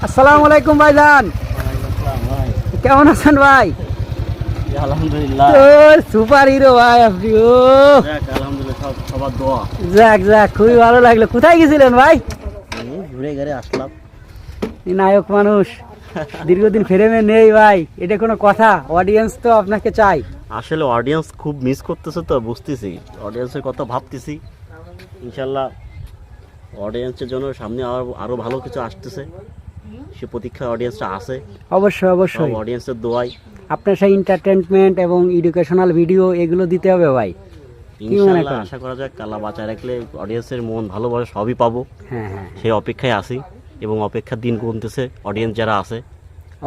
আসসালামু আলাইকুম ভাইজান, কেমন আছেন ভাই? আলহামদুলিল্লাহ। তো সুপার হিরো ভাই আপনি। ও আলহামদুলিল্লাহ, সবার দোয়া। যাক যাক, খুবই ভালো লাগলো। কোথায় গেছিলেন ভাই? ঘুরে ঘুরে আসলাম। এই নায়ক মানুষ দীর্ঘদিন ফ্রেমে নেই ভাই, এটা কোনো কথা? অডিয়েন্স তো আপনাকে চাই। আসলে অডিয়েন্স খুব মিস করতেছে, তো বুঝতেছি অডিয়েন্সের কথা ভাবতেছি। ইনশাল্লাহ অডিয়েন্সের জন্য সামনে আরো ভালো কিছু আসতেছে, সে প্রতীক্ষায় অডিয়েন্সটা আছে। অবশ্যই অবশ্যই, অডিয়েন্সের দোয়াই আপনার সেই এন্টারটেনমেন্ট এবং এডুকেশনাল ভিডিও এগুলো দিতে হবে ভাই। কি মনে ইনশাল্লাহ করেন? আশা করা যায় আল্লাহ বাঁচায় রাখলে অডিয়েন্সের মন ভালোবাসা সবই পাবো। হ্যাঁ হ্যাঁ, সেই অপেক্ষায় আছি এবং অপেক্ষার দিন গুনতেছে অডিয়েন্স যারা আছে।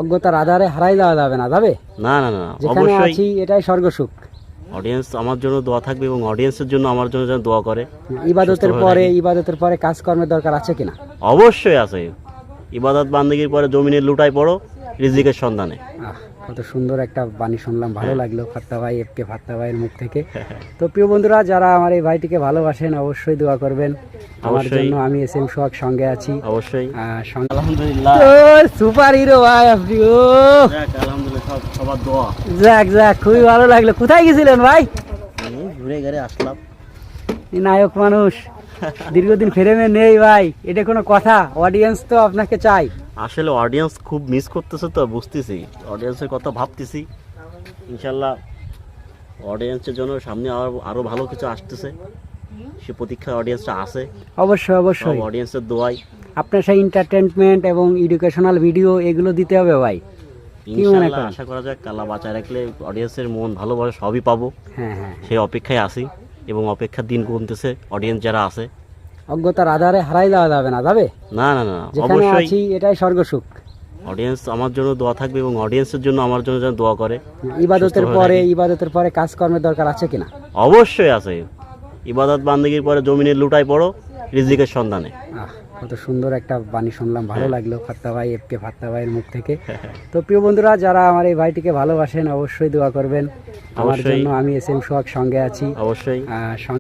অজ্ঞতার আধারে হারাই দেওয়া যাবে না, যাবে? না না না, যেখানে অবশ্যই আছি এটাই স্বর্গসুখ। অডিয়েন্স আমার জন্য দোয়া থাকবে এবং অডিয়েন্সের জন্য আমার জন্য যেন দোয়া করে। ইবাদতের সুস্থভাবে পরে থাকি। ইবাদতের পরে কাজকর্মের দরকার আছে কিনা? অবশ্যই আছে। ইবাদত বান্দেগীর পরে জমিনে লুটাই পড়ো রিজিকের সন্ধানে। আহ, কত সুন্দর একটা বাণী শুনলাম, ভালো লাগলো ফাত্তা ভাই, এফকে ফাত্তা ভাইয়ের মুখ থেকে। তো প্রিয় বন্ধুরা, যারা আমার এই ভাইটিকে ভালোবাসেন অবশ্যই দোয়া করবেন আমার অবশ্যই। জন্য। আমি এস এম সোহাগ সঙ্গে আছি। অবশ্যই। সঙ্গে আলহামদুলিল্লাহ। তো সুপার হিরো ভাই আপনি। ও আলহামদুলিল্লাহ, সবার দোয়া। যাক যাক, খুবই ভালো লাগলো। কোথায় গেছিলেন ভাই? ঘুরে ঘুরে আসলাম। এই নায়ক মানুষ দীর্ঘদিন ফ্রেমে নেই ভাই, এটা কোনো কথা? অডিয়েন্স তো আপনাকে চাই। আসলে অডিয়েন্স খুব মিস করতেছে, তো বুঝতেছি অডিয়েন্সের কথা ভাবতেছি। ইনশাল্লাহ অডিয়েন্সের জন্য সামনে আরো ভালো কিছু আসতেছে, সে প্রতীক্ষায় অডিয়েন্সটা আছে। অবশ্যই অবশ্যই, অডিয়েন্সের দোয়াই আপনার সেই এন্টারটেনমেন্ট এবং এডুকেশনাল ভিডিও এগুলো দিতে হবে ভাই। কি মনে ইনশাল্লাহ করেন? আশা করা যায় আল্লাহ বাঁচায় রাখলে অডিয়েন্সের মন ভালোবাসা সবই পাবো। হ্যাঁ হ্যাঁ, সেই অপেক্ষায় আছি এবং অপেক্ষার দিন গুনতেছে অডিয়েন্স যারা আছে। অজ্ঞতার আধারে হারাই দেওয়া যাবে না, যাবে? না না না, যেখানে অবশ্যই আছি এটাই স্বর্গসুখ। অডিয়েন্স আমার জন্য দোয়া থাকবে এবং অডিয়েন্সের জন্য আমার জন্য যেন দোয়া করে। ইবাদতের সুস্থভাবে পরে থাকি। ইবাদতের পরে কাজকর্মের দরকার আছে কিনা? অবশ্যই আছে। ইবাদত বান্দেগীর পরে জমিনে লুটাই পড়ো রিজিকের সন্ধানে। কত সুন্দর একটা বাণী শুনলাম, ভালো লাগলো ফাত্তা ভাই, এফকে ফাত্তা ভাইয়ের মুখ থেকে। তো প্রিয় বন্ধুরা, যারা আমার এই ভাইটিকে ভালোবাসেন অবশ্যই দোয়া করবেন আমার অবশ্যই। জন্য। আমি এস এম সোহাগ সঙ্গে আছি। অবশ্যই।